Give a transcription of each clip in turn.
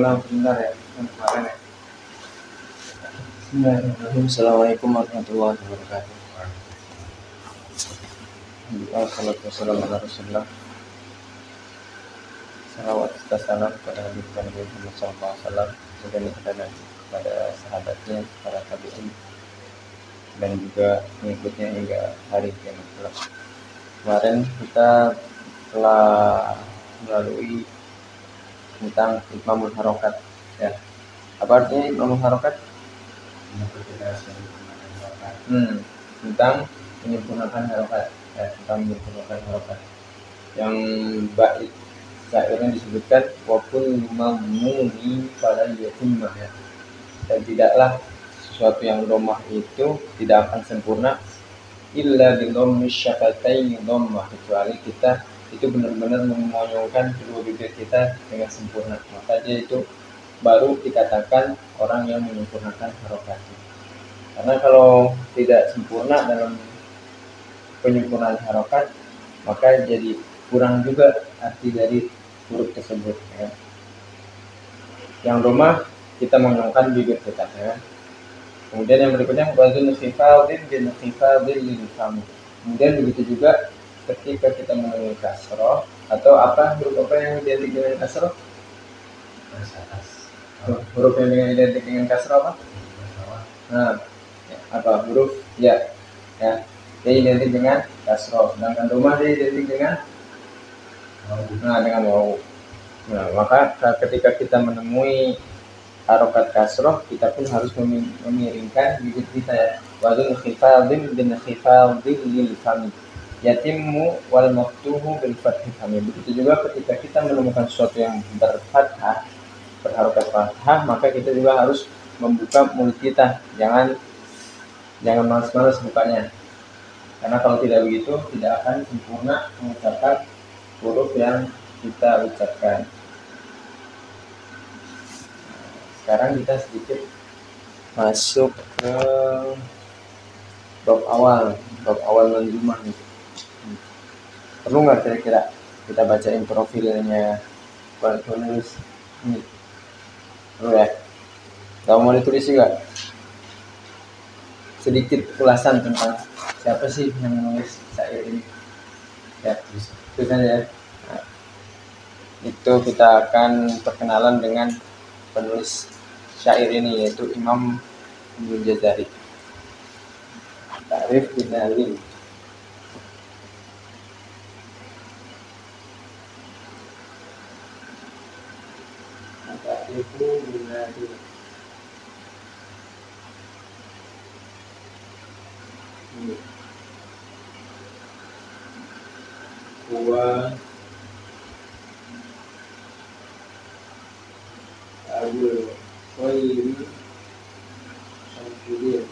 ulang sebentar ya, kemarin ya. Bismillahirrahmanirrahim. Assalamualaikum warahmatullahi wabarakatuh. Alhamdulillah, wassalamu ala rasulillah. Salawat serta salam kepada Nabi Muhammad SAW dan kepada sahabatnya, para tabi'in, dan juga mengikutnya hingga hari kiamat kelak. Kemarin kita telah melalui tentang Itmamul Harokat ya. Apa artinya Itmamul Harokat? Tentang menyempurnakan harokat ya, tentang menyempurnakan harokat. Yang bait syairnya disebutkan wapun mamuni pada yatimah ya. Dan tidaklah sesuatu yang domah itu tidak akan sempurna illa bidhammi syafatain dhammah, kecuali kita itu benar-benar memonyongkan kedua bibir kita dengan sempurna, maka dia itu baru dikatakan orang yang menyempurnakan harokat. Karena kalau tidak sempurna dalam penyempurnaan harokat, maka jadi kurang juga arti dari huruf tersebut ya. Yang domah kita monyongkan bibir kita ya. Kemudian yang berikutnya wazun khifadin bin khifadin lil fam. Kemudian begitu juga ketika kita menemui kasroh atau apa, huruf apa yang identik dengan kasroh? Huruf yang identik dengan kasroh apa? Nah, apa huruf ya? Ya, dia identik dengan kasroh. Sedangkan domah dia identik dengan dengan waw. Nah, maka ketika kita menemui harokat kasroh, kita pun harus memiringkan bibir kita ya. Wazun khifadin bin khifadin lil fam yatimmu wal maftuhu bil fathi fam. Begitu juga ketika kita menemukan sesuatu yang berfathah, berharokat fathah, maka kita juga harus membuka mulut kita. Jangan malas-malas bukanya. Karena kalau tidak begitu tidak akan sempurna mengucapkan huruf yang kita ucapkan. Sekarang kita sedikit masuk ke bab awal manzumah nih. Perlu nggak kira-kira kita bacain profilnya penulis ini? Perlu ya? Kamu mau ditulis juga? Sedikit ulasan tentang siapa sih yang menulis syair ini? Ya, itu saja ya. Nah, itu kita akan perkenalan dengan penulis syair ini, yaitu Imam Ibnu Jazari. Ta'rif binalil. Ta'rifu binalil. Huwa Abul Khairi Syamsuddin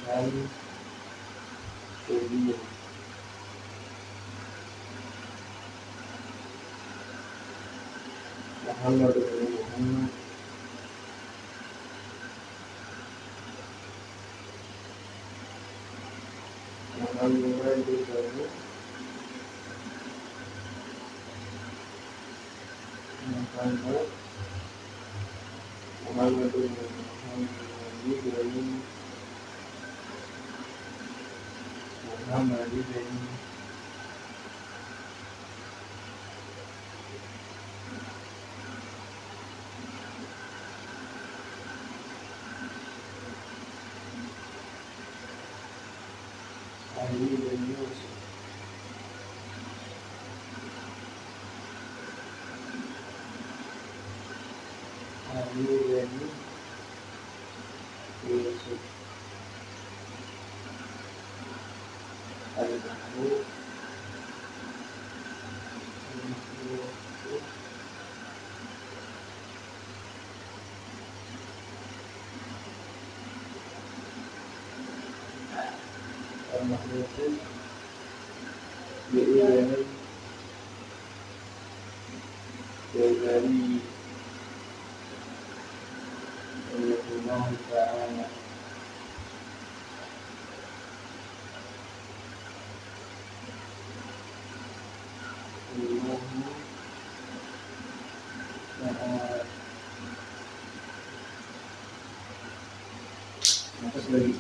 Syamsuddin Muhammad bin Muhammad Muhammad bin Ali bin Yusuf Al-Mahmud Al-Mahmud Bi'ilani Jazari Allah Ta'ala. Allahumma lagi.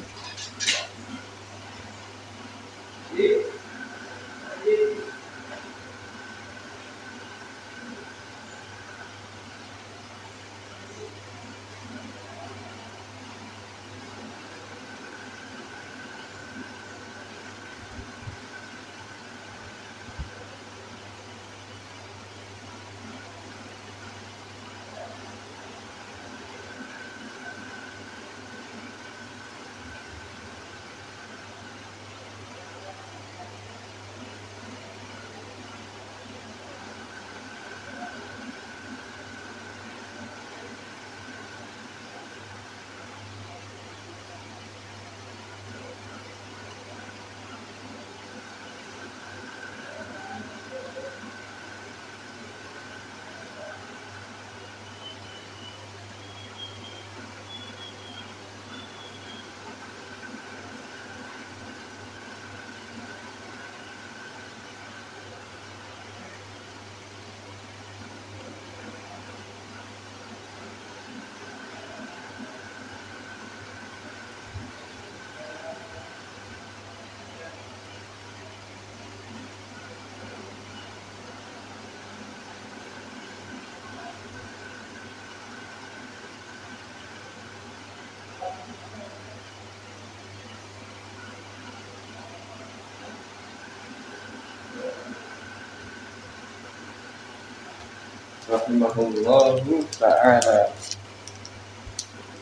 Rahimahullahu ta'ala.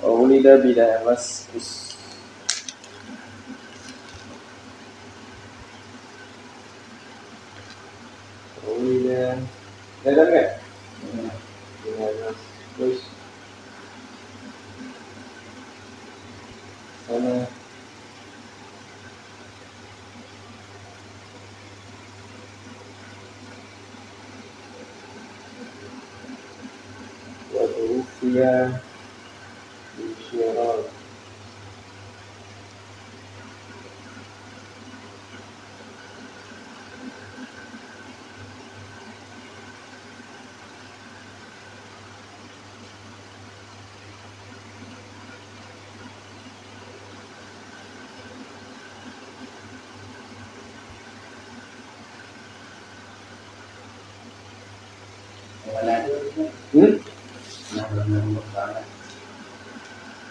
Ulida bila maskus. Ulida ada enggak? Bila maskus sana wa tufiya bisyirar.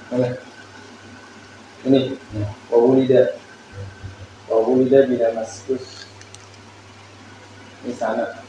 Mana? Ini. Wa ulida bila maskus di sana.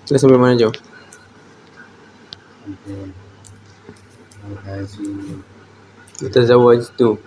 Terus sampai mana jauh? Sampai Al-Ghazi. Tazawwajtu.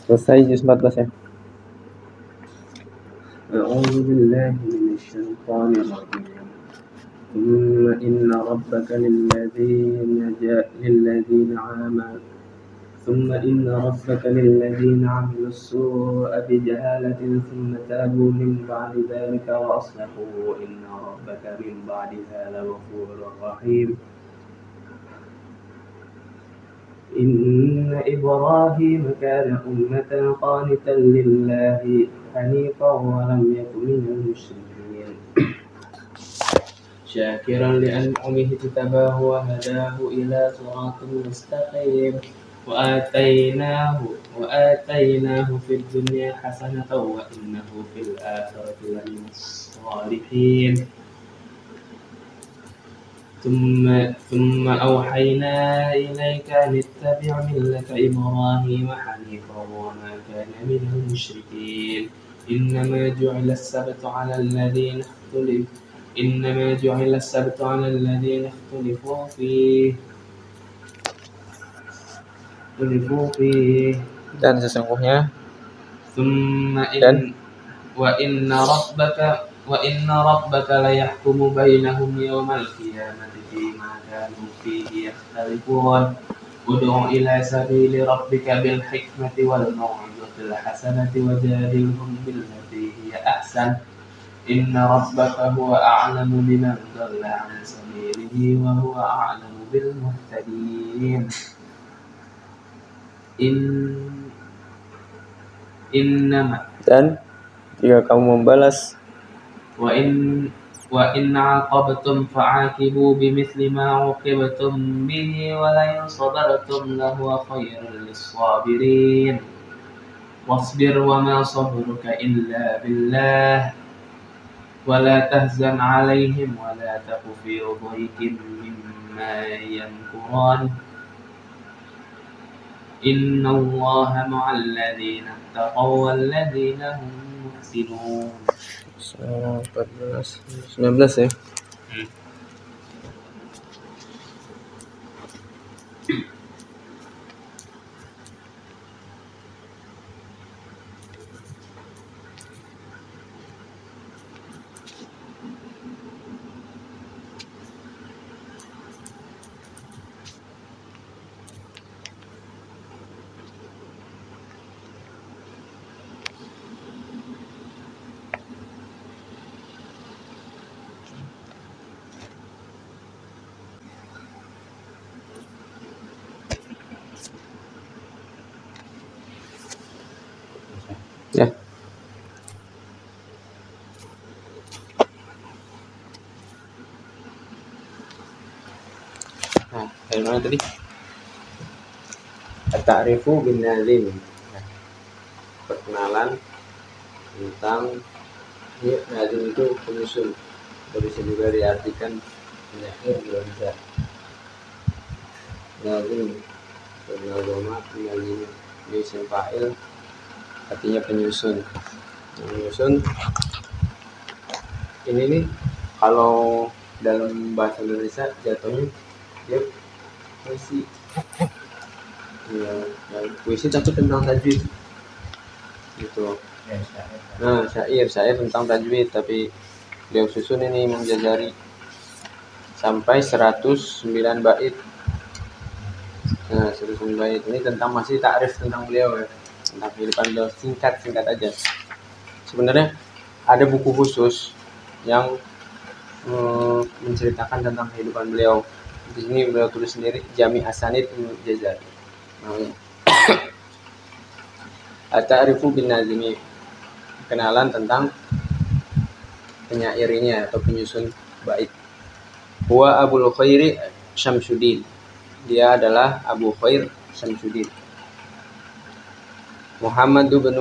Selesai juz 14 ya. أعوذ بالله من الشيطان الرجيم ثم إن ربك للذين عملوا السوء بجهالة ثم تابوا من بعد ذلك وأصلحوا إن ربك من بعدها لغفور رحيم إن إبراهيم كان أمة قانتا لله حنيفا ولم يكن من المشركين شاكرا لأنعمه اجتباه وهداه إلى صراط مستقيم وآتيناه في الدنيا حسنة وإنه في الآخرة لمن الصالحين ثم أوحينا إليك أن اتبع ملة إبراهيم حنيفا وما كان من المشركين إنما جعل السبت على الذين اختلفوا فيه Dan sesungguhnya وإن ربك ليحكم بينهم يوم القيامة فيما كانوا فيه يختلفون ادع إلى سبيل ربك بالحكمة والموعظة الحسنة وجادلهم بالتي هي أحسن إن ربك هو أعلم بمن ضل عن سبيله وهو أعلم بالمهتدين dan jika kamu membalas وإن عاقبتم فعاقبوا بمثل ما عوقبتم به ولئن صبرتم لهو خير للصابرين واصبر وما صبرك إلا بالله ولا تحزن عليهم ولا تك في ضيق مما يمكرون إن الله مع الذين اتقوا والذين هم محسنون 19 ya. Ya. Nah, dari mana tadi? At-ta'rifu bin nazim. Perkenalan tentang nazim itu penyusun. Bisa juga diartikan penyair juga bisa. Nazim, penazama, nazim, isim fa'il, artinya penyusun. Penyusun ini nih kalau dalam bahasa Indonesia jatuhnya dia puisi. Ya, puisi tapi tentang tajwid gitu. Nah, syair tentang tajwid, tapi beliau susun ini Imam Jazari sampai 109 bait. Nah, Sulusul Bait ini tentang masih takrif tentang beliau ya, tentang kehidupan beliau, singkat aja. Sebenarnya ada buku khusus yang menceritakan tentang kehidupan beliau. Di sini beliau tulis sendiri, Jami' Asanid Ibnu Jazari namanya. At-Ta'rifu bin Nazimi, kenalan tentang penyairinya atau penyusun bait. Huwa Abul Khairi Syamsuddin, dia adalah Abu Khair Syamsuddin. Muhammad bin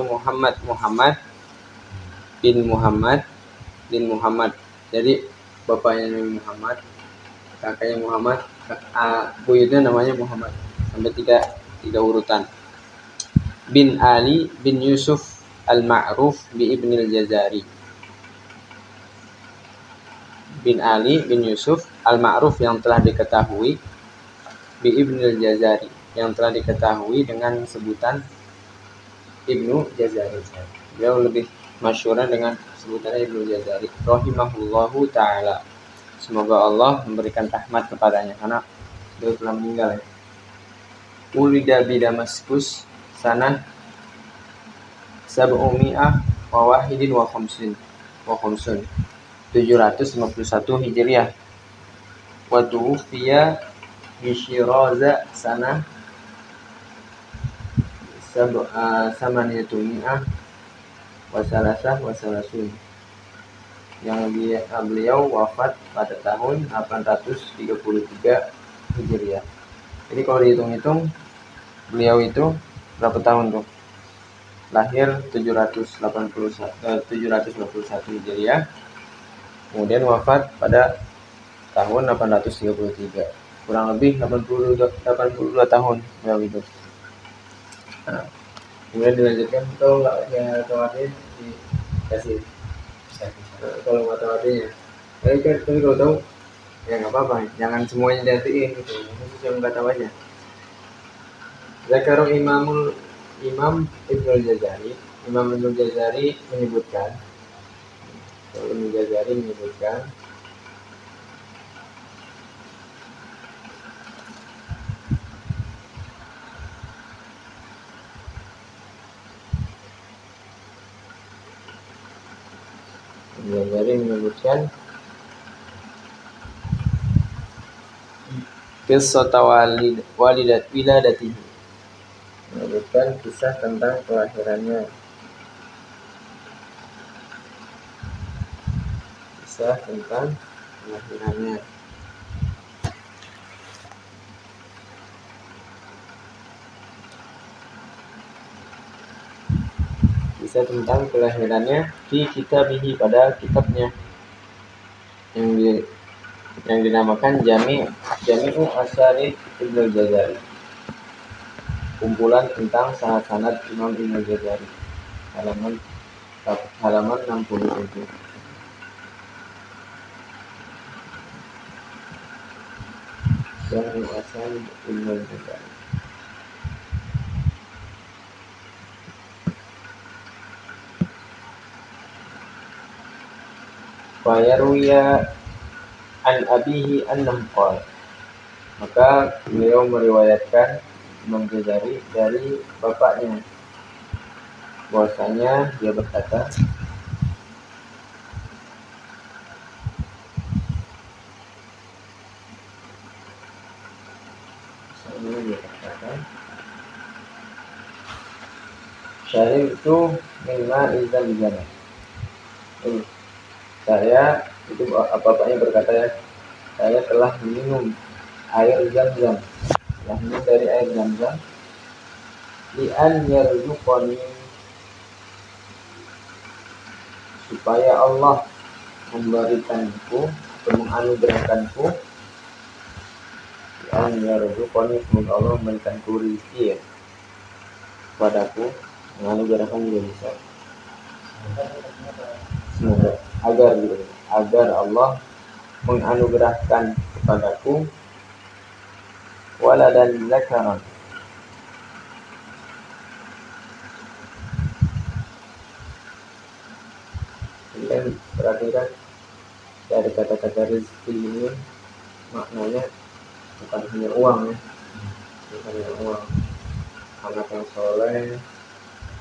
Muhammad. Jadi bapaknya Nabi Muhammad, kakaknya Muhammad, buyutnya namanya Muhammad, sampai tiga urutan. Bin Ali bin Yusuf al-Ma'ruf bi Ibnil Jazari. Bin Ali bin Yusuf al-Ma'ruf yang telah diketahui, bi Ibnil Jazari yang telah diketahui dengan sebutan Ibnu Jazari. Beliau lebih masyhurnya dengan sebutannya Ibnu Jazari rahimahullahu taala. Semoga Allah memberikan rahmat kepadanya karena beliau telah meninggal ya. Ulida bi Damaskus sanah sab'umi'ah wa wahidin wa khamsin 751 Hijriah. Wa tuwfiya bi Syiraza sanah samaniyatumi'ah wa salasun. Yang beliau wafat pada tahun 833 Hijriah. Jadi kalau dihitung-hitung beliau itu berapa tahun tuh? Lahir 751 Hijriah. Kemudian wafat pada tahun 833. Kurang lebih 82 tahun beliau hidup. Nah, kemudian dilanjutkan kalau nggak ya tawadnya dikasih. Kalau nggak tahu artinya, tapi kalau tahu ya nggak apa-apa, jangan semuanya diartiin gitu, khusus yang nggak tahu aja. Zakaro Imam Ibnul Jazari menyebutkan, kisah wiladatihi, menyebutkan kisah tentang kelahirannya. Kisah tentang kelahirannya di kitabihi, pada kitabnya yang dinamakan Jami'u Asanid Ibnul Jazari, kumpulan tentang sanad Imam Ibnul Jazari, halaman 67. Jami'u Asanid Ibnul Jazari. Fayarwiya an abihi annam qala, maka beliau meriwayatkan Imam Jazari dari bapaknya bahwasanya dia berkata, syarib itu minma izam jana. Saya itu bapaknya berkata ya, saya telah minum air Zam-Zam, telah minum dari air Zam-Zam, li'an yarzuqani, supaya Allah memberikanku atau menganugerahkanku, li'an yarzuqani, semoga Allah memberikanku rezeki ya padaku, menganugerahkan juga bisa, semoga agar Allah menganugerahkan kepadaku waladan zakaran, kalian perhatikan dari kata-kata rezeki ini maknanya bukan hanya uang ya, misalnya uang, anak yang soleh,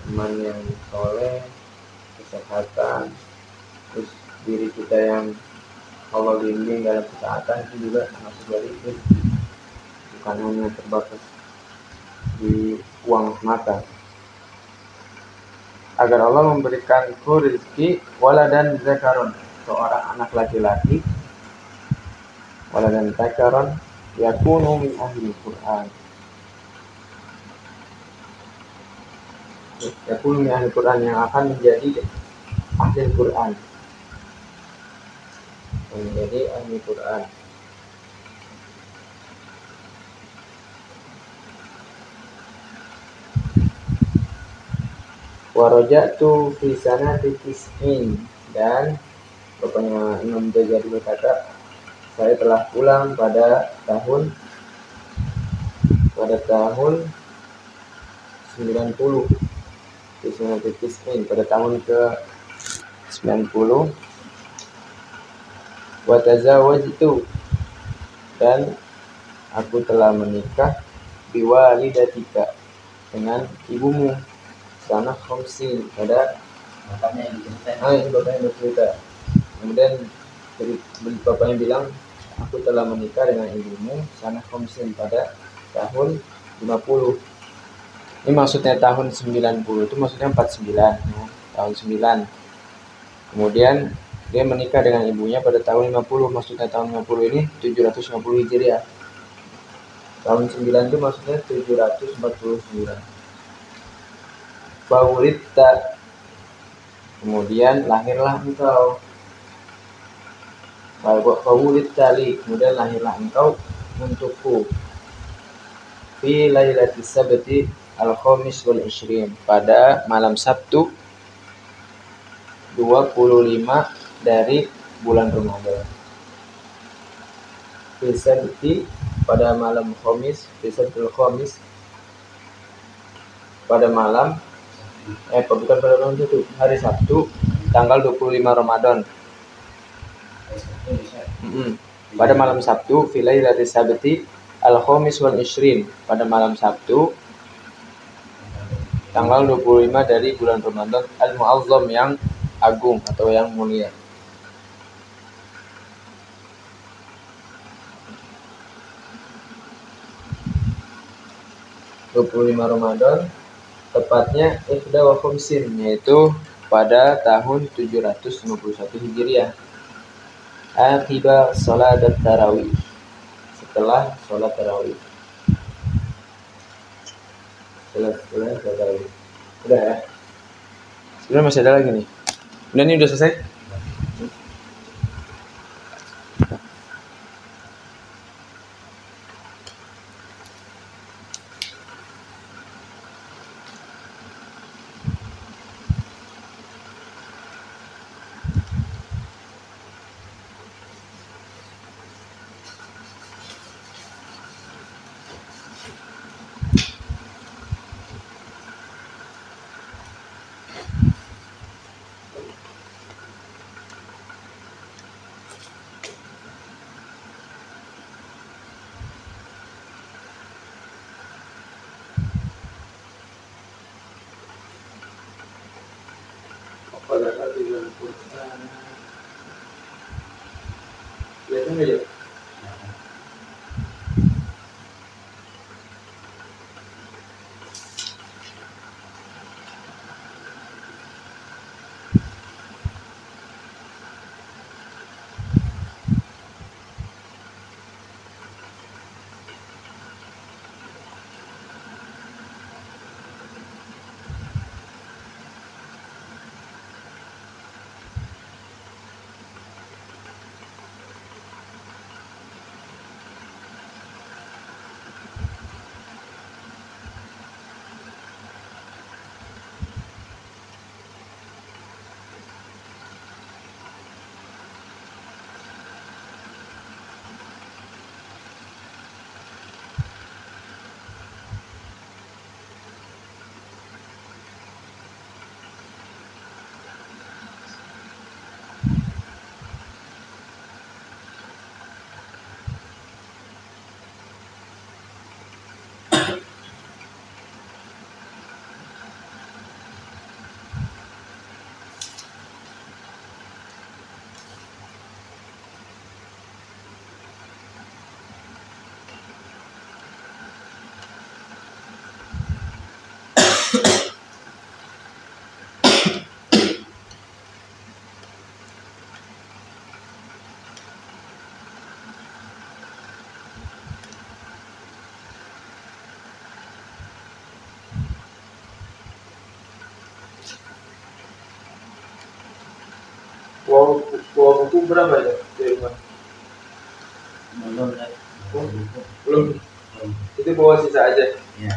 teman yang soleh, kesehatan, terus diri kita yang Allah bimbing dalam ketaatan, itu juga masuk dari itu, bukan hanya terbatas di uang semata. Agar Allah memberikanku rezeki waladan zakaron, seorang anak laki-laki, waladan zakaron yakunu min ahli Quran, yakunu min ahli Quran, yang akan menjadi ahli Quran, menjadi ahli Quran. Warajatu fi sanati tis'in, dan bapaknya Imam Ghazali berkata, saya telah pulang pada tahun 90, fi sanati tis'in, pada tahun ke 90. Wa tazawwajtu, dan aku telah menikah, biwalidatika, dengan ibumu, sana khamsin, pada bapaknya bercerita. Kemudian bapaknya bilang, aku telah menikah dengan ibumu sana khamsin, pada tahun 50. Ini maksudnya tahun 90 itu maksudnya 49 ya, tahun 9. Kemudian dia menikah dengan ibunya pada tahun 50, maksudnya tahun 50 ini 750 Hijriah. Tahun 9 itu maksudnya 749. Bawuritta, kemudian lahirlah engkau. Bawuritta li, kemudian lahirlah engkau untukku. Fi lailatis sabti al-khamis wal 20, pada malam Sabtu 25 dari bulan Ramadan. Fi sabti, pada malam Khamis, fi sabtul Khamis, pada malam bukan pada malam itu, hari Sabtu tanggal 25 Ramadan. Pada malam Sabtu, fi lailatis sabti al-khamis wal 20, pada malam Sabtu tanggal 25 dari bulan Ramadan al-mu'azzam, yang agung atau yang mulia. Ramadan, tepatnya ikhda wa khamsin, yaitu pada tahun 751 Hijriah. Akibat salat tarawih, setelah salat tarawih. Setelah tarawih. Udah ya? Sebenarnya masih ada lagi nih. Udah, ini udah selesai? Lihat aja. Bawa buku berapa ya dari rumah? Belum ya. Belum. Itu bawa sisa aja. Ya.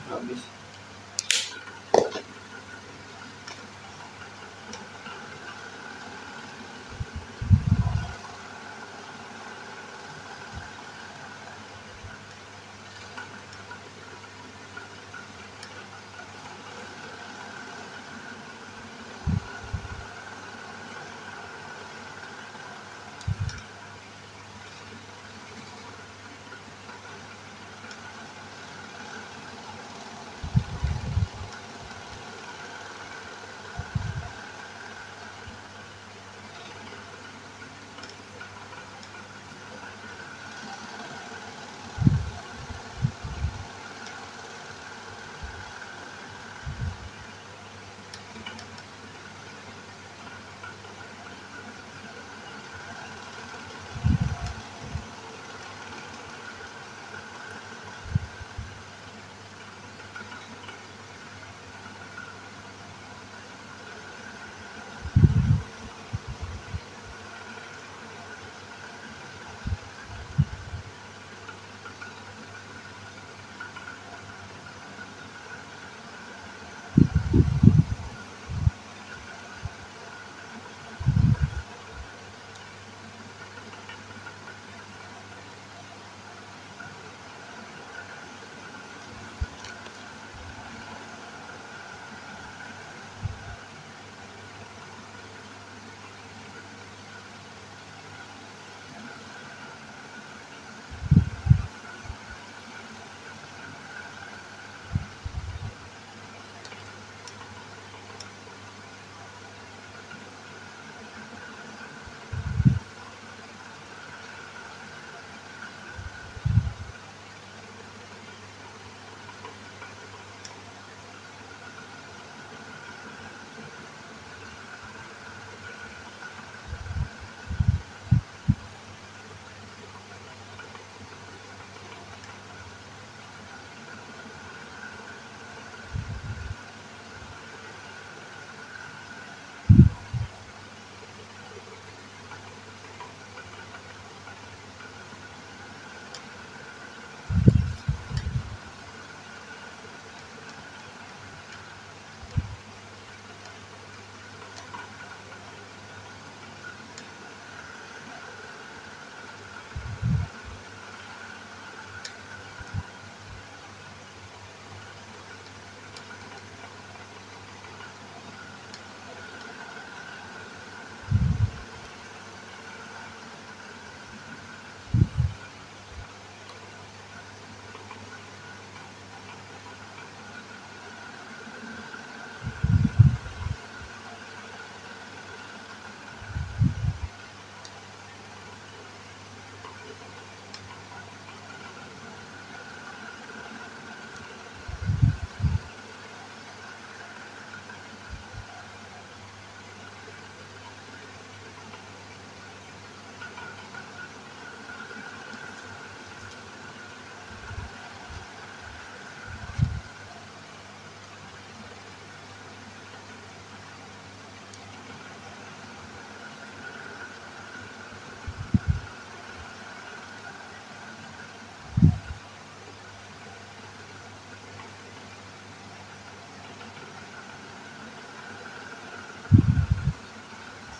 Habis.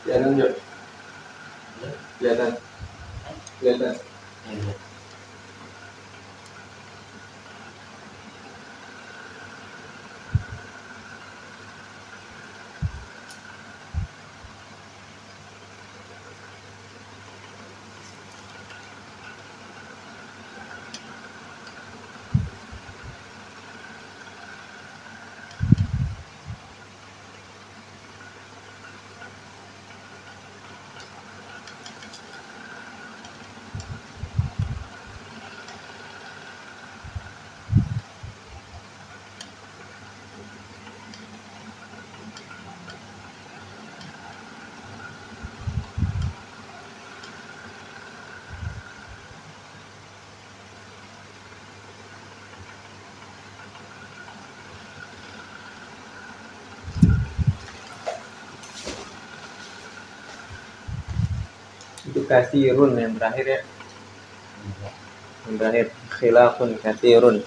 Kelihatan yuk. Kelihatan. Kelihatan. Iya. Itu kasirun yang terakhir ya. Yang terakhir khilafun kasirun.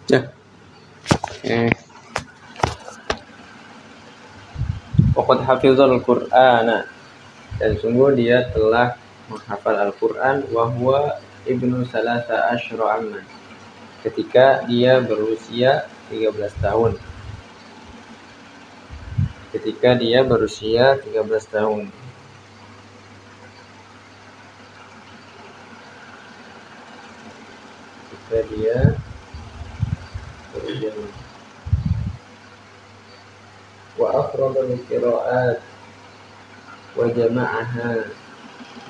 Ya. Waqad hafizal Qur'ana, dan sungguh dia telah menghafal Al-Qur'an, wa huwa ibnu salasa asyra amman, ketika dia berusia 13 tahun. Ketika dia berusia 13 tahun. Ketika dia berusia wa afradul qiraat wa jama'aha,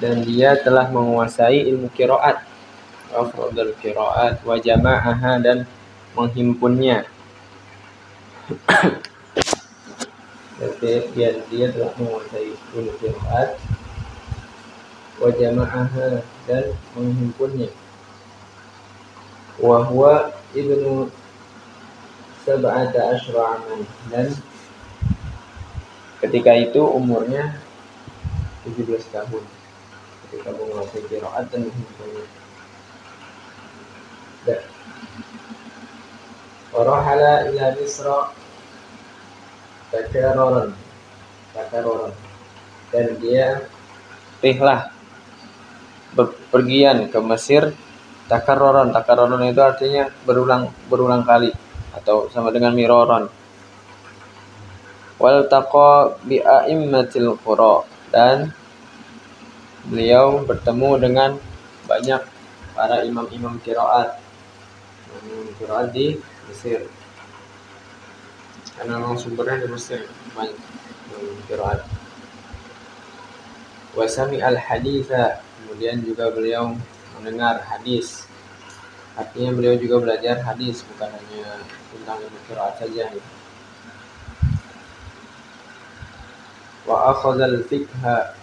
dan dia telah menguasai ilmu qiraat, afradul qiraat wa jama'aha, dan menghimpunnya. Dia telah menguasai ilmu qiraat wa jama'aha, dan menghimpunnya. Wa huwa ibnu sab'ata asyra aman, dan ketika itu umurnya 17 tahun ketika menguasai qiraat dan menghimpunnya. Warahala ila Misra takaroran, dan dia rihlah berpergian ke Mesir takaroran itu artinya berulang kali atau sama dengan miroron. Wal taqa bi a'immatil qura, dan beliau bertemu dengan banyak para imam-imam qiraat di Mesir, karena memang sumbernya di Mesir banyak qiraat. Wa sami'al haditsa, kemudian juga beliau mendengar hadis, artinya beliau juga belajar hadis, bukan hanya tentang ilmu qiraat saja. Wa akhadzal fiqha,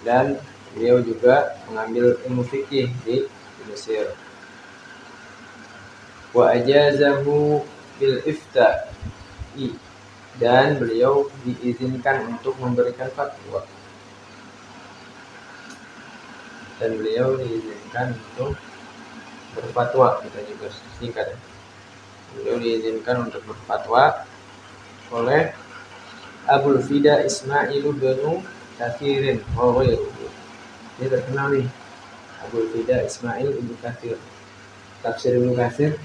dan beliau juga mengambil ilmu fikih di Mesir. Wa ajazahu bil ifta'i, dan beliau diizinkan untuk memberikan fatwa. Berfatwa, kita juga singkat. Beliau diizinkan untuk berfatwa oleh Abul Fida Ismail bin Kathirin. Dia terkenal nih, Abul Fida Ismail bin Kathir, tafsir Ibnu Katsir.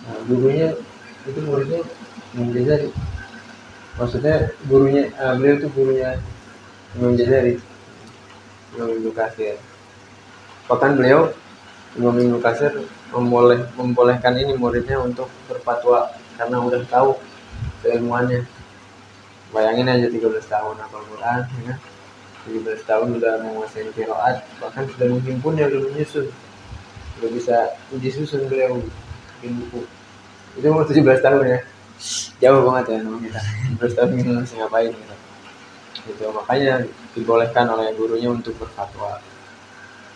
Nah, gurunya itu muridnya Imam Jazari. Maksudnya gurunya, beliau itu gurunya Imam Jazari, Imam Ibnu Katsir. Bahkan beliau Imam Ibnu Katsir membolehkan ini muridnya untuk berfatwa karena udah tahu keilmuannya. Bayangin aja 13 tahun hafal Quran, ya. 17 tahun udah menguasai qiraat, bahkan sudah menghimpunnya, udah menyusun, udah bisa uji susun beliau bikin buku. Itu umur 17 tahun ya, jauh banget ya sama kita. 17 tahun ini masih ngapain gitu. Gitu, makanya dibolehkan oleh gurunya untuk berfatwa.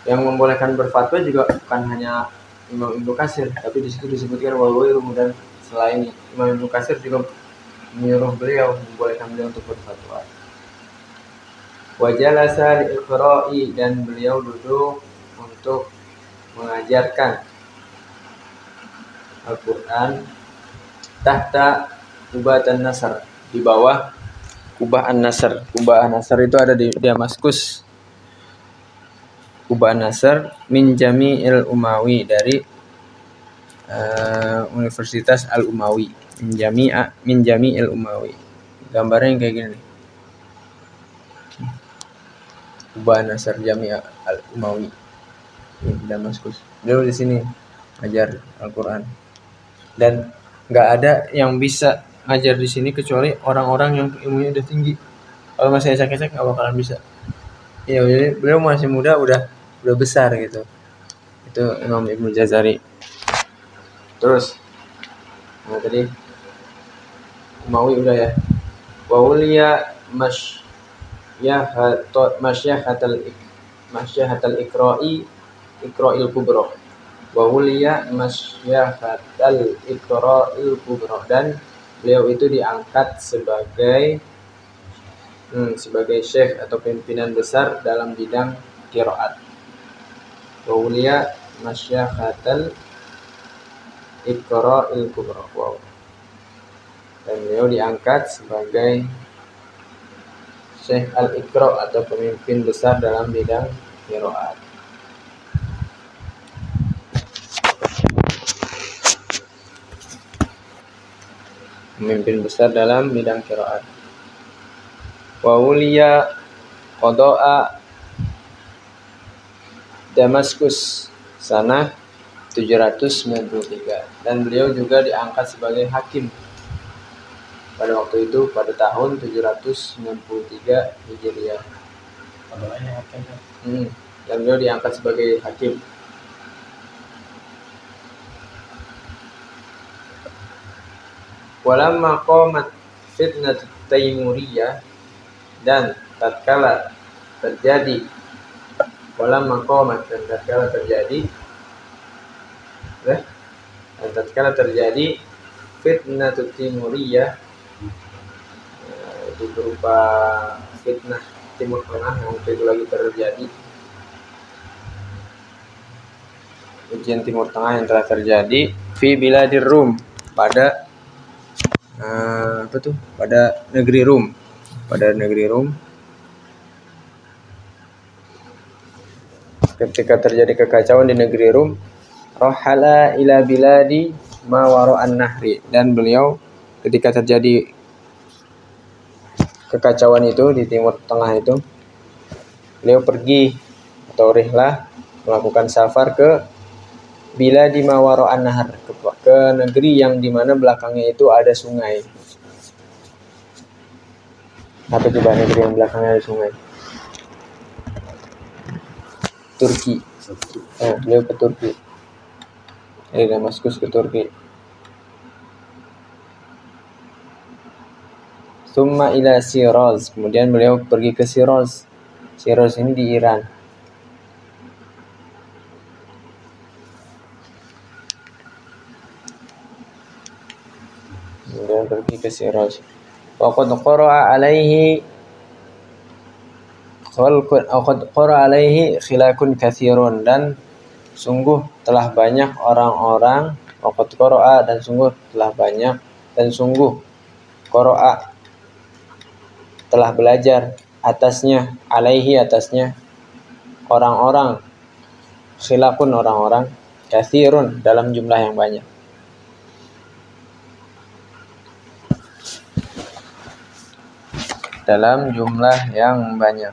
Yang membolehkan berfatwa juga bukan hanya Imam Ibnu Katsir, tapi di situ disebutkan bahwa dan selain Imam Ibnu Katsir juga menyuruh beliau, membolehkan beliau untuk berfatwa. Wa jalasa li'iqra'i, dan beliau duduk untuk mengajarkan Al-Quran tahta Kubah An-Nasr, di bawah Kubah An-Nasr. Kubah An-Nasr itu ada di Damaskus. Kubah An-Nasr min Jami'il Umawi, dari Universitas Al-Umawi. Min Jami'il Umawi. Gambarnya kayak gini nih. Kubah An-Nasr Jami' Al-Umawi di Damaskus. Beliau di sini ngajar Al-Quran, dan nggak ada yang bisa ngajar di sini kecuali orang-orang yang ilmunya udah tinggi. Kalau masih esek-esek nggak bakalan bisa. Ya, jadi beliau masih muda udah besar gitu. Itu Imam Ibnu Jazari. Terus, nah tadi Umawi udah ya. Wa uliya masyahatal iqra'il kubra. Wa uliya masyahatal iqra'il kubra, dan beliau itu diangkat sebagai syekh atau pimpinan besar dalam bidang qiraat. Wa uliya masyahatal Iqra'il Kubra. Wow. Dan beliau diangkat sebagai Syekh Al-Iqra' atau pemimpin besar dalam bidang qiraat. Pemimpin besar dalam bidang qiraat. Wa uliya qada'a Damaskus sanah 793, dan beliau juga diangkat sebagai hakim pada waktu itu pada tahun 793 Hijriah. Dan beliau diangkat sebagai hakim. Walamma qamat fitnatut Taimuriyah, dan tatkala terjadi fitnatut Taimuriyah, itu berupa fitnah Timur Tengah yang waktu itu lagi terjadi, ujian Timur Tengah yang telah terjadi fi biladir Rum, pada pada negeri Rum. Ketika terjadi kekacauan di negeri Rum, rahala ila biladi ma wara'an nahri, dan beliau ketika terjadi kekacauan itu di Timur Tengah itu, beliau pergi atau rihlah melakukan safar ke biladi ma wara'an nahar, ke negeri yang dimana belakangnya itu ada sungai. Apa coba negeri yang belakangnya ada sungai? Turki. Beliau ke Turki. Dari Damaskus ke Turki. Summa ila Shiraz, kemudian beliau pergi ke Shiraz. Shiraz ini di Iran. Kemudian pergi ke Shiraz. Waqad qara'a alaihi khilakun katsirun, dan sungguh telah banyak orang-orang, waqad qara'a, dan sungguh telah banyak, dan sungguh qara'a telah belajar atasnya, alaihi atasnya, orang-orang, khilakun orang-orang, katsirun dalam jumlah yang banyak. Dalam jumlah yang banyak.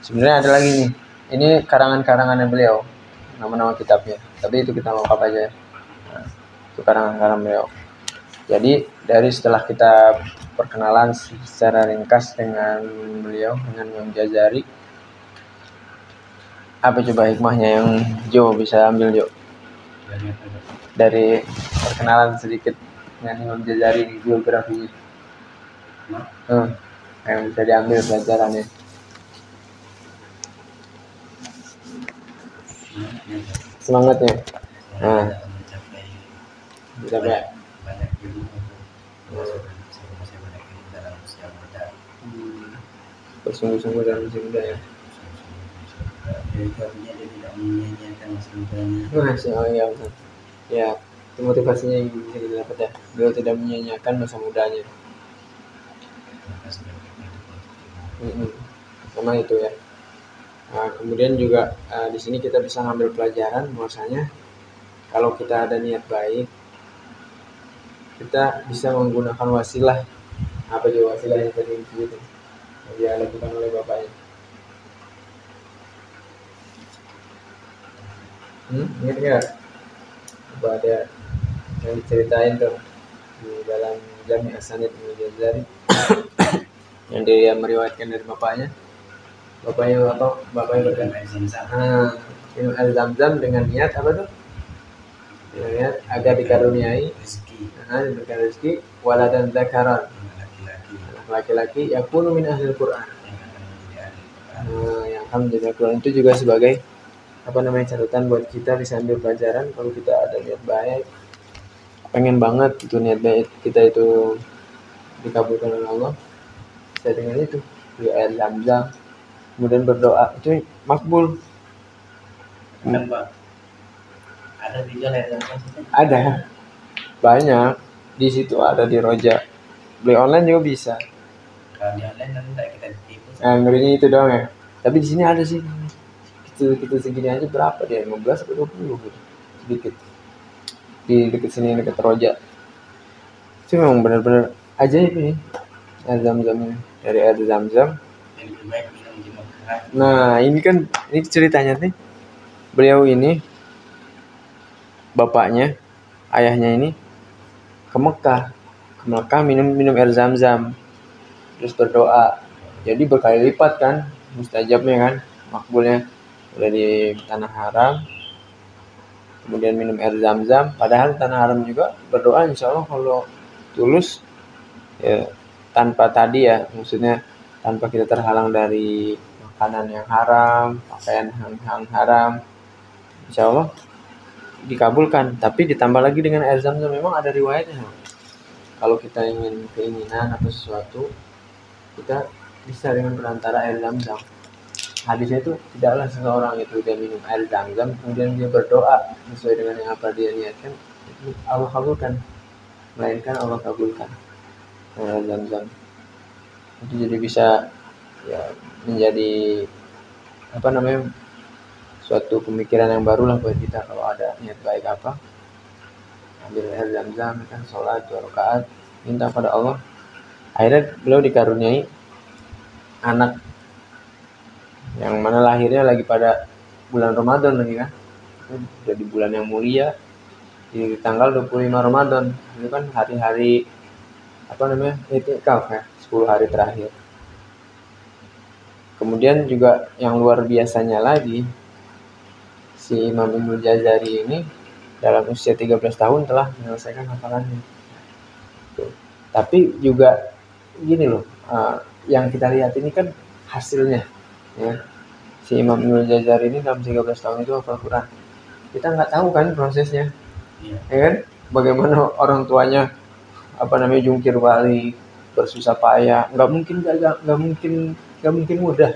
Sebenarnya ada lagi nih. Ini karangan-karangannya beliau, nama-nama kitabnya. Tapi itu kita lengkap aja ya. Nah, itu karangan-karangan beliau. Jadi dari setelah kita perkenalan secara ringkas dengan beliau, dengan Imam Jazari, apa coba hikmahnya yang Jo bisa ambil, Jo? Dari perkenalan sedikit dengan Imam Jazari di biografinya. Yang bisa diambil pelajarannya. Semangatnya. Mencapai banyak ilmu. Bersungguh-sungguh dalam usia muda ya. Itu artinya dia tidak menyanyiakan masa mudanya. Iya betul. Ya, itu motivasinya yang bisa kita dapat ya. Beliau tidak menyanyiakan masa mudanya. Sama itu ya. Nah, kemudian juga di sini kita bisa ngambil pelajaran bahwasanya kalau kita ada niat baik, kita bisa menggunakan wasilah. Apa juga wasilah yang tadi itu yang dia lakukan oleh bapaknya? Ingat nggak? Apa ada yang diceritain tuh di dalam Jami' As-Sanid Ibnu Jazari yang dia meriwayatkan dari bapaknya? Bapaknya berkata, minum air Zam-Zam dengan niat apa tuh? Dengan niat agar dikaruniai diberikan rezeki, waladan dzakaran, laki-laki yakunu min ahlil Quran, yang akan menjadi Quran. Itu juga sebagai catatan buat kita, bisa ambil pelajaran kalau kita ada niat baik, pengen banget itu niat baik kita itu dikabulkan oleh Allah saya dengan itu di air Zam-Zam, kemudian berdoa itu makbul. Kan Pak, ada dijual air Zam-Zam sih? Ada banyak di situ, ada di Roja, beli online juga bisa. Kalau di online nanti tak kita tipu. Ngerinya itu doang ya, tapi di sini ada sih gitu segini aja berapa dia, 15 atau 20 gitu, sedikit di dekat sini, dekat Roja. Itu memang benar-benar ajaib ini air Zam-Zam ini, dari air Zam-Zam. Yang lebih baik minum di Mekah. Nah ini kan ini ceritanya nih, beliau ini bapaknya, ayahnya ini ke Mekah minum air Zam-Zam, terus berdoa, jadi berkali lipat kan mustajabnya kan, makbulnya. Udah di tanah haram, kemudian minum air Zam-Zam, padahal tanah haram juga berdoa insya Allah kalau tulus ya, tanpa tadi ya, maksudnya tanpa kita terhalang dari makanan yang haram, pakaian yang haram, insya Allah dikabulkan. Tapi ditambah lagi dengan air Zam-Zam, memang ada riwayatnya, kalau kita ingin keinginan atau sesuatu, kita bisa dengan perantara air Zam-Zam. Hadisnya itu tidaklah seseorang itu dia minum air Zam-Zam kemudian dia berdoa sesuai dengan yang apa dia niatkan, itu Allah kabulkan, melainkan Allah kabulkan air Zam-Zam. Itu jadi bisa ya menjadi suatu pemikiran yang baru lah buat kita. Kalau ada niat baik apa, ambil air Zam-Zam kan, sholat 2 rakaat, minta pada Allah. Akhirnya beliau dikaruniai anak, yang mana lahirnya lagi pada bulan Ramadan lagi kan, jadi bulan yang mulia, di tanggal 25 Ramadan. Itu kan hari-hari i'tikaf ya, 10 hari terakhir. Kemudian juga yang luar biasanya lagi, si Imam Ibnul Jazari ini dalam usia 13 tahun telah menyelesaikan hafalannya. Tapi juga gini loh, yang kita lihat ini kan hasilnya ya. Si Imam Ibnul Jazari ini dalam 13 tahun itu hafal Quran. Kita nggak tahu kan prosesnya, ya kan? Bagaimana orang tuanya jungkir balik, bersusah payah, nggak mungkin mudah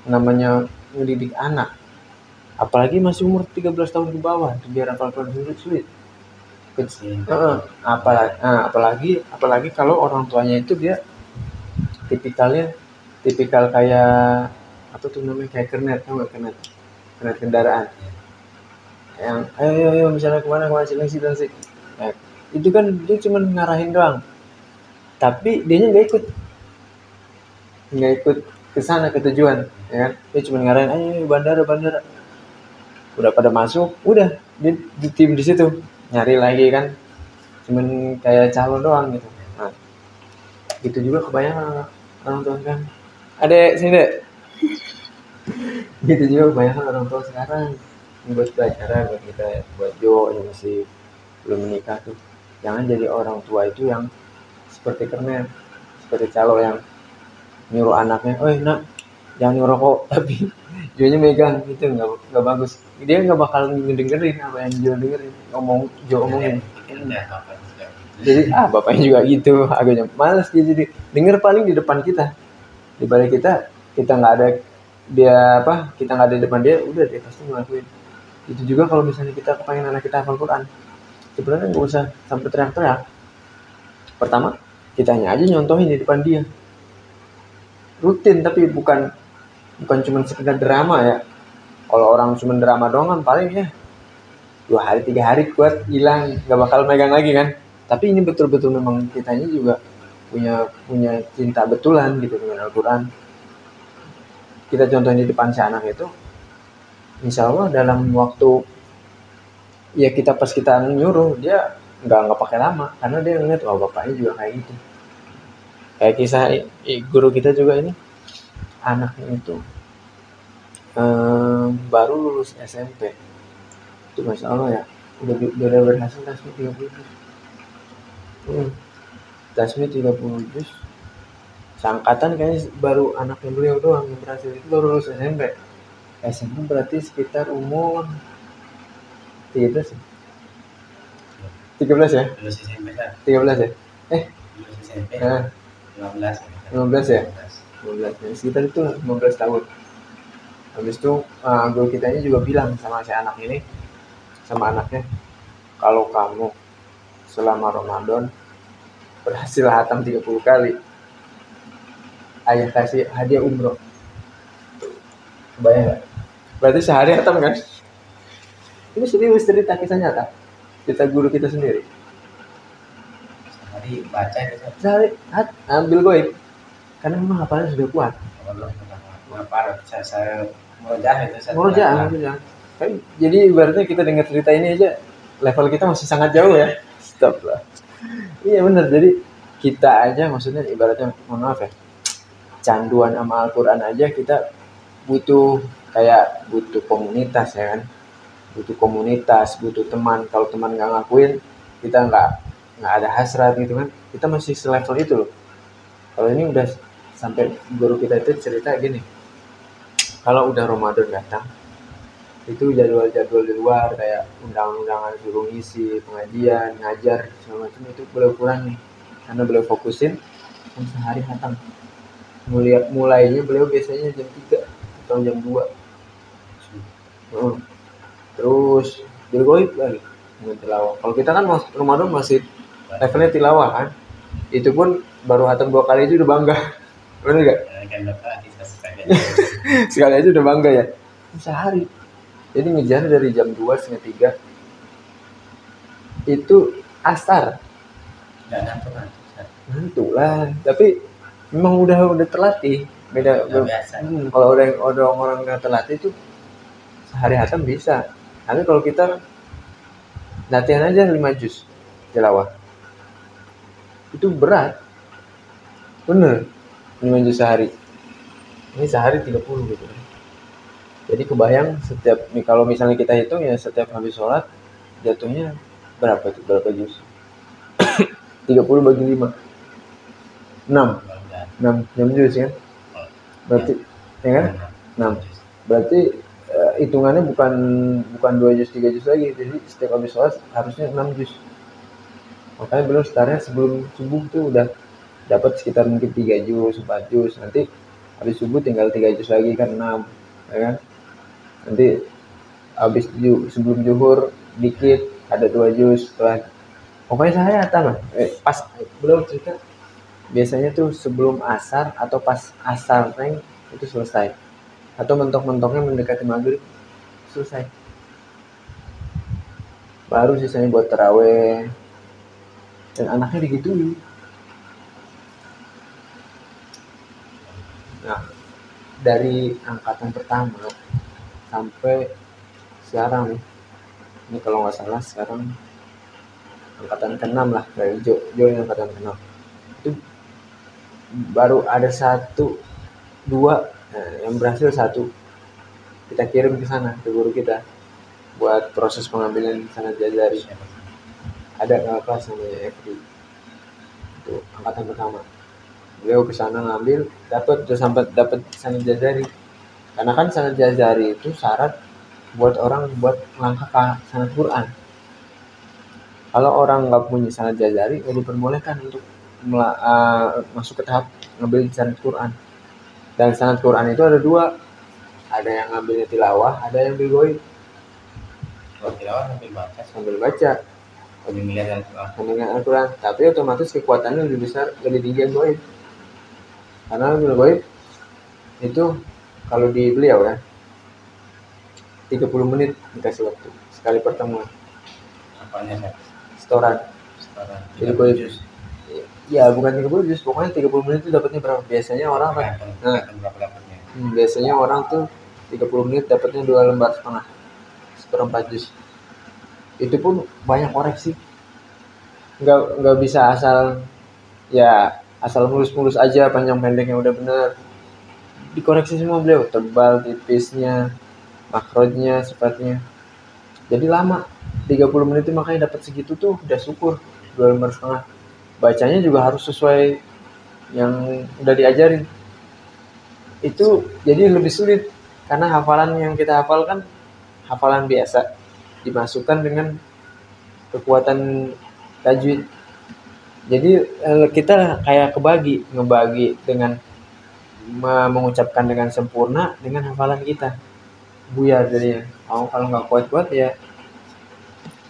namanya mendidik anak, apalagi masih umur 13 tahun ke bawah, biar hafal Quran sulit. Apalagi kalau orang tuanya itu dia tipikal kayak kayak kernet kendaraan yang ayo misalnya kemana sini. Nah, itu kan dia cuma ngarahin doang, tapi dia nggak ikut ke sana, ke tujuan ya kan. Dia cuma ngarahin ayo bandara, udah pada masuk, udah dia di tim di situ nyari lagi kan, cuman kayak calon doang gitu. Nah itu juga kebanyakan orang tua kan, adek sini dek. Gitu juga kebanyakan orang tua sekarang buat pelajaran buat kita, buat Jo yang masih belum menikah tuh, jangan jadi orang tua itu yang seperti kernet, seperti calo yang nyuruh anaknya, nak jangan ngerokok, tapi Jonya megang, itu nggak bagus. Dia nggak bakal dengerin apa yang Jo omongin. Jadi bapaknya juga gitu, agaknya malas dia jadi denger paling di depan kita, di balik kita nggak ada kita nggak ada di depan dia, udah dia pasti ngelakuin. Itu juga kalau misalnya kita kepengen anak kita hafal Quran, sebenarnya nggak usah sampai teriak-teriak. Pertama kita hanya aja nyontohin di depan dia, rutin, tapi bukan cuma sekedar drama ya. Kalau orang cuma drama doang kan paling ya 2 hari 3 hari kuat hilang, nggak bakal megang lagi kan. Tapi ini betul-betul memang kitanya juga punya cinta betulan gitu dengan Al-Quran. Kita contohin di depan si anak itu, insya Allah dalam waktu ya pas kita nyuruh, dia nggak pakai lama, karena dia ngeliat bapaknya juga kayak gitu. Kayak kisah guru kita juga ini, anaknya itu baru lulus SMP, itu masya Allah ya, udah berhasil tasmi 30 juz. Tasmi 30 juz. Seangkatan kayaknya baru anaknya beliau doang yang berhasil, itu baru lulus SMP. SMP berarti sekitar umur 13 ya? 13 ya? Lulus SMP kan? 13 ya? Lulus SMP Nah, 15 ya. 15 ya? 15 ya, sekitar itu 15 tahun. Habis itu guru kitanya juga bilang sama si anak ini, sama anaknya, kalau kamu selama Ramadan berhasil hatam 30 kali, ayah kasih hadiah umroh. Bayang gak? Berarti sehari hatam kan? Ini serius, cerita kisah nyata, kita guru kita sendiri. Sehari baca itu Sehari ambil goib, karena memang hafalan sudah kuat. kalau apa saya merojah itu saya Murojaah. Kan jadi ibaratnya kita dengar cerita ini aja level kita masih sangat jauh ya. Stop lah. Iya benar. Jadi kita aja maksudnya ibaratnya, mohon maaf ya, canduan sama Al-Quran aja kita butuh, kayak butuh komunitas ya kan. Butuh komunitas, butuh teman. Kalau teman nggak ngakuin, kita nggak ada hasrat gitu kan. Kita masih selevel itu loh. Kalau ini udah sampai guru kita itu cerita gini, kalau udah Ramadan datang, itu jadwal-jadwal di luar kayak undang-undangan suruh ngisi, pengajian, ngajar, segala macam itu beliau kurangi. Karena beliau fokusin kan sehari hatam. Mulainya beliau biasanya jam 3 atau jam 2. Terus bil goib lagi dengan tilawah. Kalau kita kan Ramadan masih levelnya tilawah kan. Itu pun baru hatam 2 kali itu udah bangga. Bener gak? kan dapat Sekali aja udah bangga ya. Sehari. Jadi ngejar dari jam 2 setengah 3 itu asar. nggak ngantuk Lah. Tapi memang udah terlatih. Beda. biasa. Kalau orang nggak terlatih itu sehari hatam bisa. Tapi kalau kita latihan aja 5 juz tilawah, itu berat. Bener. 5 juz sehari. Ini sehari 30 gitu. Jadi kebayang setiap, kalau misalnya kita hitung ya, setiap habis sholat jatuhnya berapa tuh, berapa juz? 30 bagi 5 6 juz kan? Berarti ya kan? 6. Berarti hitungannya bukan 2 juz 3 juz lagi. Jadi setiap habis sholat harusnya 6 juz. Makanya belum startnya sebelum subuh tuh udah dapat sekitar mungkin 3 juz 4 juz. Nanti habis subuh tinggal 3 juz lagi kan 6, ya kan? Nanti habis sebelum zuhur dikit ada 2 juz. Pokoknya saya hatam pas belum cerita, biasanya tuh sebelum asar atau pas asar itu selesai, atau mentok-mentoknya mendekati maghrib selesai, baru sisanya buat taraweh. Dan anaknya digituin. Nah, dari angkatan pertama sampai sekarang nih, ini kalau nggak salah sekarang angkatan ke-6 lah, dari Jo yang angkatan ke-6 itu baru ada 1, 2 yang berhasil. 1 kita kirim ke sana, ke guru kita buat proses pengambilan sanad jazari. Ada kelas namanya FD, itu angkatan pertama. Beliau ke sana ngambil, dapat sanad jazari. Karena kan sanad jazari itu syarat buat orang buat melangkah ke sanad Quran. Kalau orang nggak punya sanad jazari, nggak diperbolehkan untuk masuk ke tahap ngambil sanad Quran. Dan sanad Quran itu ada 2, ada yang ngambilnya tilawah, ada yang bil goib. Kalau tilawah Sambil baca, sambil melihat Al-Quran. Tapi otomatis kekuatannya lebih besar, lebih tinggi yang goib. Karena bil goib itu kalau di beliau ya 30 menit dikasih waktu sekali pertemuan. apanya saya Setoran. Jadi goib. Ya bukan 30 juz, pokoknya 30 menit itu dapatnya berapa? Biasanya orang berapa dapatnya. Biasanya orang tuh 30 menit dapatnya 2 lembar setengah, 1/4 juz. Itu pun banyak koreksi. Nggak bisa asal mulus-mulus aja, panjang pendeknya udah benar. Dikoreksi semua beliau, tebal, tipisnya, makrojnya, sifatnya. Jadi lama, 30 menit itu makanya dapat segitu tuh udah syukur, 2 lembar setengah. Bacanya juga harus sesuai yang udah diajarin. Itu jadi lebih sulit karena hafalan yang kita hafalkan hafalan biasa dimasukkan dengan kekuatan tajwid. Jadi kita kayak ngebagi dengan mengucapkan dengan sempurna dengan hafalan kita. Buyar jadinya. Kalau nggak kuat-kuat ya.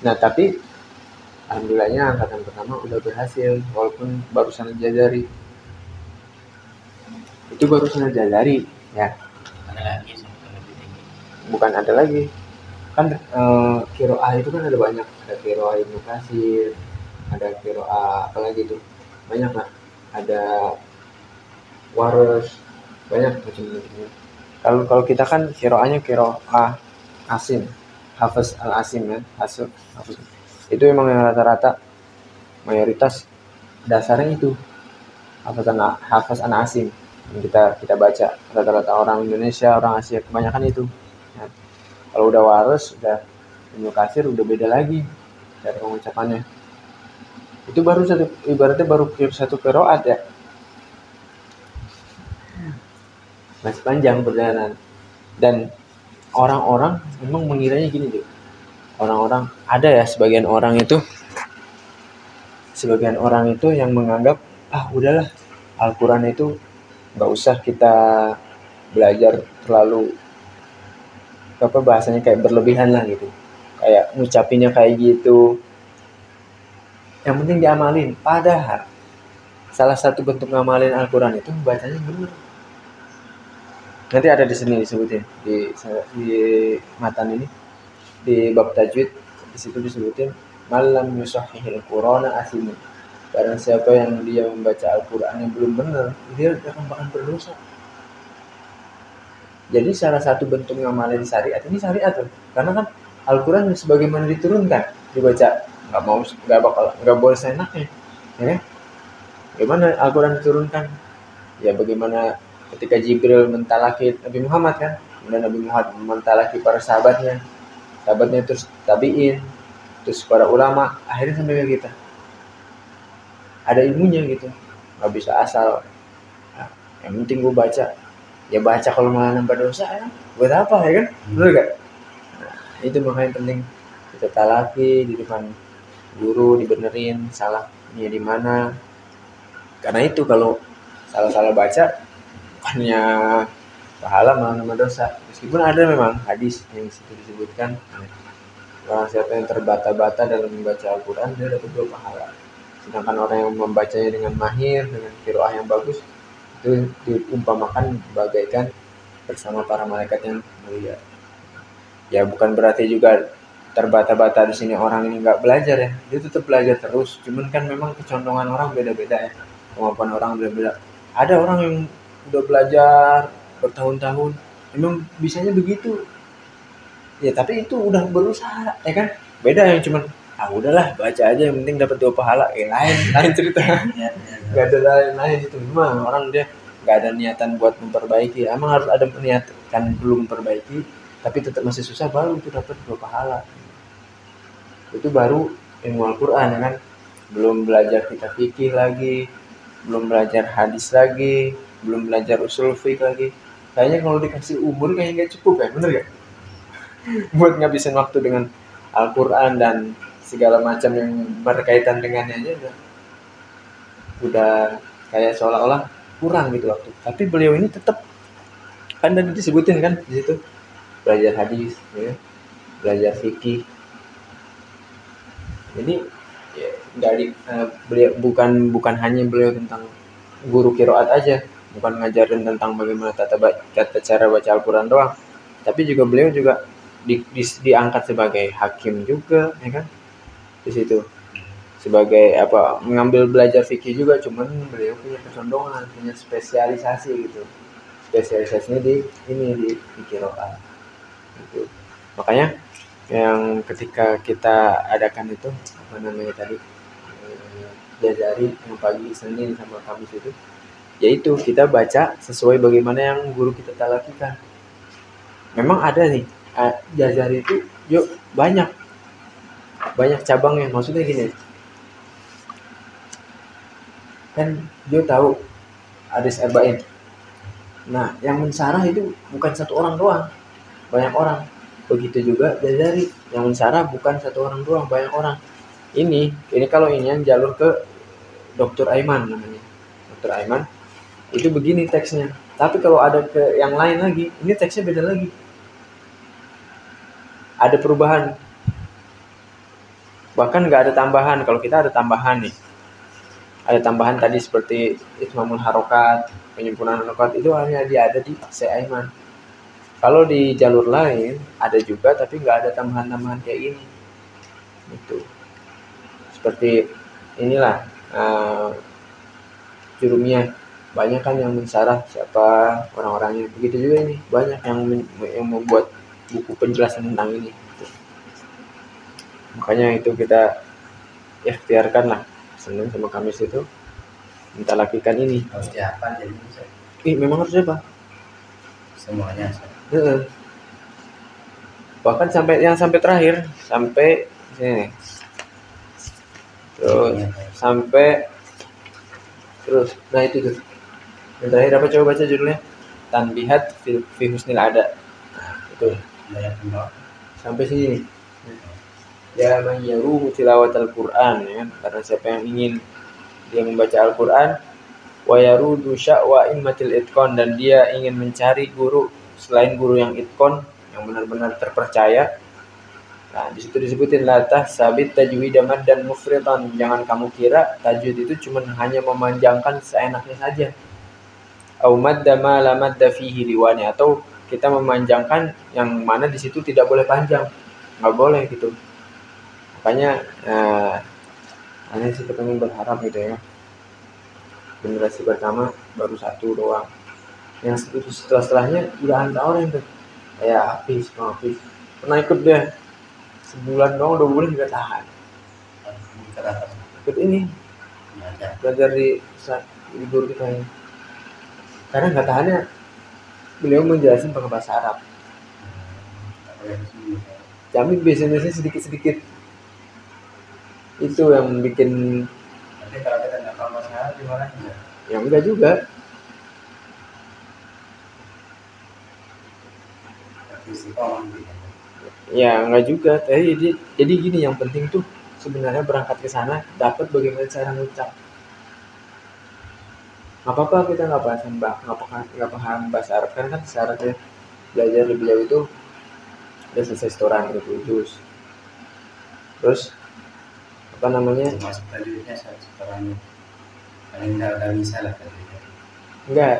Nah tapi alhamdulillahnya angkatan pertama udah berhasil walaupun barusan jajari. Itu barusan jajari ya. Ada lagi sampai lebih tinggi. Bukan ada lagi. Kan qiraah itu kan ada banyak. Ada qiraah Ibnu Katsir, ada qiraah apalagi tuh. Banyak lah. Ada Waras, banyak macam-macam. Kalau kita kan qiraahnya qiraah Asim, Hafiz Al-Asim ya, Hafiz. Itu memang yang rata-rata mayoritas dasarnya itu Hafiz An-Asim yang kita baca. Rata-rata orang Indonesia, orang Asia kebanyakan itu. Ya. Kalau udah Waras, udah Ibnu Katsir udah beda lagi dari pengucapannya. Itu baru ibaratnya baru satu qiraat ya. Masih panjang perjalanan. Dan orang-orang memang mengiranya gini tuh. Orang-orang ada ya sebagian orang itu yang menganggap udahlah Al-Quran itu nggak usah kita belajar terlalu bahasanya kayak berlebihan lah gitu, kayak ngucapinnya kayak gitu, yang penting diamalin. Padahal salah satu bentuk ngamalin Al-Quran itu bacanya benar. Nanti ada di sini disebutin di matan ini di bab tajwid, di situ disebutin malam yusahhihil Qur'ana asimun. Barang siapa yang dia membaca Al-Quran yang belum benar, dia akan bahkan berdosa. Jadi salah satu bentuk ngamalin syariat ini syariat tuh, karena kan Al-Quran sebagaimana diturunkan dibaca, nggak boleh seenaknya, ya kan? Bagaimana Al-Quran diturunkan? Ya bagaimana ketika Jibril mentalaki Nabi Muhammad kan, kemudian Nabi Muhammad mentalaki para sahabatnya terus tabiin, terus para ulama, akhirnya sampai ke kita. Ada ilmunya gitu, nggak bisa asal. Nah, yang penting gue baca, ya baca kalau malah nambah dosa ya, buat apa ya kan? Betul gak? Nah, itu makanya penting kita talaki di depan guru, dibenerin salahnya di mana. Karena itu kalau salah baca bukannya pahala malah nambah dosa. Meskipun ada memang hadis yang situ disebutkan, orang siapa yang terbata-bata dalam membaca Al-Quran dia dapat 2 pahala. Sedangkan orang yang membacanya dengan mahir, dengan qiraah yang bagus, itu diumpamakan bagaikan bersama para malaikat yang mulia. Ya bukan berarti juga terbata-bata di sini orang ini nggak belajar ya, dia tetap belajar terus. Cuman kan memang kecondongan orang beda-beda ya, kemampuan orang beda-beda. Ada orang yang udah belajar bertahun-tahun, memang bisanya begitu. Ya tapi itu udah berusaha, ya kan? Beda yang cuman udahlah baca aja yang penting dapat 2 pahala, lain cerita. Nggak ada lain itu, memang orang dia nggak ada niatan buat memperbaiki. Emang harus ada niatan belum memperbaiki, tapi tetap masih susah, baru itu dapat 2 pahala. Itu baru ilmu Al-Quran ya kan. Belum belajar kitab fikih lagi, belum belajar hadis lagi, belum belajar usul fiqh lagi. Kayaknya kalau dikasih umur kayaknya nggak cukup ya, bener gak? Buat ngabisin waktu dengan Al-Quran dan segala macam yang berkaitan dengannya aja udah kayak seolah-olah kurang gitu waktu. Tapi beliau ini tetap, kan tadi disebutin kan di situ, belajar hadis, ya, belajar fikih. Jadi ya, beliau bukan hanya beliau tentang guru qiraat aja, bukan ngajarin tentang bagaimana tata cara baca Al-Quran doang, tapi juga beliau juga diangkat sebagai hakim juga, ya kan? Di situ sebagai mengambil belajar fikih juga, cuman beliau punya kecondongan, punya spesialisasi gitu. Spesialisasinya di qiraat. Gitu. Makanya yang ketika kita adakan itu tadi jajari yang pagi Senin sama Kamis itu, yaitu kita baca sesuai bagaimana yang guru kita talakikan. Memang ada nih jajari itu banyak cabangnya. Maksudnya gini, kan dia tahu hadis arba'in. Nah, yang mensarah itu bukan satu orang doang, banyak orang. Begitu juga jajari, yang mensarah bukan satu orang doang, banyak orang. Ini kalau ini yang jalur ke Dr. Aiman namanya. Dr. Aiman itu begini teksnya. Tapi kalau ada ke yang lain lagi, ini teksnya beda lagi. Ada perubahan. Bahkan nggak ada tambahan. Kalau kita ada tambahan nih. Ada tambahan tadi seperti itmamul harokat, penyempurnaan harokat, itu hanya ada di Syekh Aiman. Kalau di jalur lain ada juga, tapi nggak ada tambahan-tambahan kayak gini. Itu seperti inilah Jurumiyah, banyak kan yang mensyarah siapa orang-orangnya. Begitu juga ini, banyak yang membuat buku penjelasan tentang ini. Makanya itu kita ikhtiarkan lah, Senin sama Kamis itu minta lakukan ini. Harus dihafal jadi bisa. Memang harus apa? Semuanya. Bahkan sampai terakhir, sampai sini. Terus nah itu tuh. Yang terakhir apa, coba baca judulnya? Tanbihat fi husnil ada. Nah, itu. Sampai sini. Ya man yaruhu tilawatal Qur'an, ya kan? Karena siapa yang ingin dia membaca Al-Qur'an, wa yarudu sya'wa immatil itqan, dan dia ingin mencari guru selain guru yang itqan, yang benar-benar terpercaya. Nah, di situ disebutin la tahsabit tajwid dan mufridan. Jangan kamu kira tajwid itu cuma hanya memanjangkan seenaknya saja. Au madda ma la madda fihi liwani, atau kita memanjangkan yang mana di situ tidak boleh panjang. Enggak boleh gitu. Makanya aneh sih ketemu berharap gitu ya. Generasi pertama baru satu doang. Yang setelahnya udah ada orang tuh. Kayak Hafiz. Pernah ikut dia. Sebulan doang, 2 bulan juga tahan. Ikut ini belajar di libur kita ini. Karena nggak tahannya, beliau menjelaskan pakai bahasa Arab. Kami biasanya sedikit-sedikit. Itu yang bikin. Tapi kalau kita nggak paham bahasa Arab gimana? Ya enggak juga. Ya enggak juga. Jadi gini, yang penting tuh sebenarnya berangkat ke sana dapat bagaimana cara ngucap. Nggak apa-apa kita nggak paham bahasa Arab, kan syaratnya belajar di beliau itu udah selesai setoran 30 juz. Terus apa namanya? Masuk tajwidnya setorannya. Paling nggak bisa lah tajwidnya. Enggak,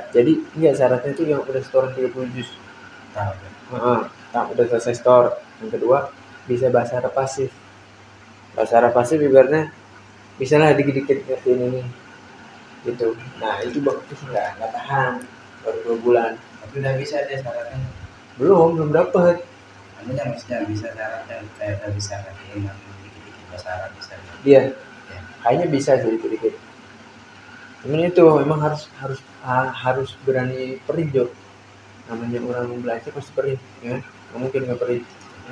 syaratnya itu yang udah setoran 30 juz. Udah selesai store. Yang kedua, bisa bahasa Arab pasif. Bahasa Arab pasif ibaratnya bisa lah dikit-dikit ngertiin ini gitu. Nah itu bagus nggak tahan, baru 2 bulan. Tapi udah bisa dia syaratnya? Belum dapet. Maksudnya bisa syaratnya kayak udah bisa ngertiin dikit-dikit bahasa Arab bisa. Iya. Kayaknya bisa sih dikit-dikit. Cuman itu memang harus berani perih, Jo. Namanya orang belajar pasti perih, ya. Nggak mungkin nggak perih.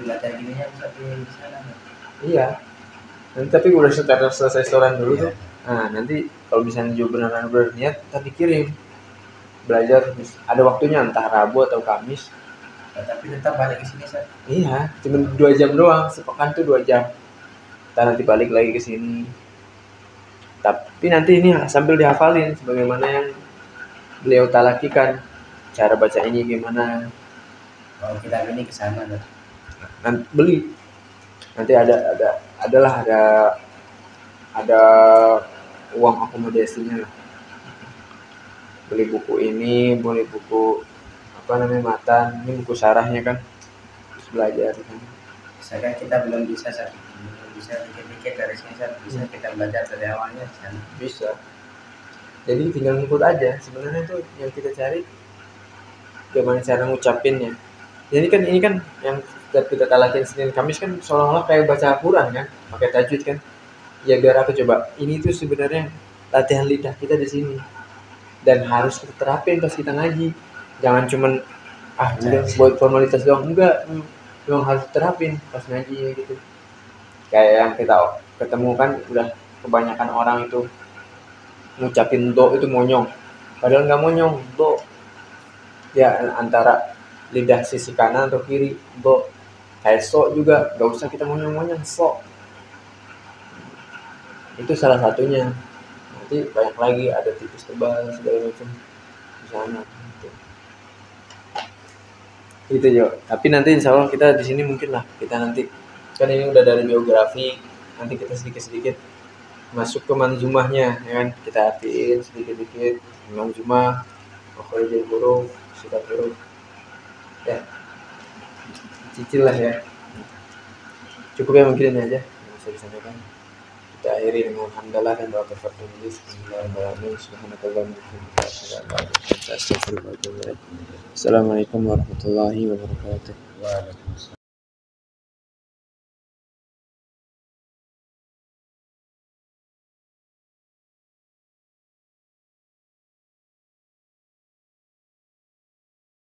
Belajar gininya bisa lah. Iya. Nanti tapi udah selesai setoran dulu tuh. Nah nanti kalau misalnya juga beneran berniat, tadi kirim belajar, ada waktunya entah Rabu atau Kamis. Tapi tetap balik ke sini, Sir. Iya, cuma 2 jam doang, sepekan tuh 2 jam. Nanti balik lagi ke sini. Tapi nanti ini sambil dihafalin sebagaimana yang beliau talakikan, cara baca ini gimana. Kalau kita ini ke sana, Nanti beli. Nanti ada uang akomodasinya lah. Beli buku ini, beli buku matan, ini buku syarahnya kan, terus belajar kan. Misalkan kita belum bisa dikit-dikit dari sini, bisa kita belajar dari awalnya kan? Bisa. Jadi tinggal ngikut aja. Sebenarnya tuh yang kita cari gimana cara ngucapinnya. Jadi ini kan yang kita talakin Senin Kamis kan seolah-olah kayak baca Al-Quran kan, pakai tajwid kan. Ya biar apa coba? Ini tuh sebenarnya latihan lidah kita di sini. Dan harus kita terapin pas kita ngaji. Jangan cuman udah buat formalitas doang, enggak. Memang harus terapin pas ngaji gitu. Kayak yang kita ketemu kan udah kebanyakan orang itu ngucapin do itu monyong. Padahal enggak monyong, do. Ya antara lidah sisi kanan atau kiri, do. Kayak so juga, enggak usah kita monyong-monyong, so. Itu salah satunya. Nah, nanti banyak lagi, ada tipis tebal segala macam di sana gitu Jo. Tapi nanti insya Allah kita di sini mungkin lah kita nanti kan ini udah dari biografi, nanti kita sedikit masuk ke manzumahnya ya kan, kita artiin sedikit manzumah makhrajul huruf, sifat huruf ya, cicil lah ya. Cukup ya mungkin ini aja yang bisa disampaikan. Kita akhiri dengan hamdalah dan doa kafaratul majelis. Bismillahirrahmanirrahim. Subhanakallahumma wa bihamdika, Assalamualaikum warahmatullahi wabarakatuh. Waalaikumsalam.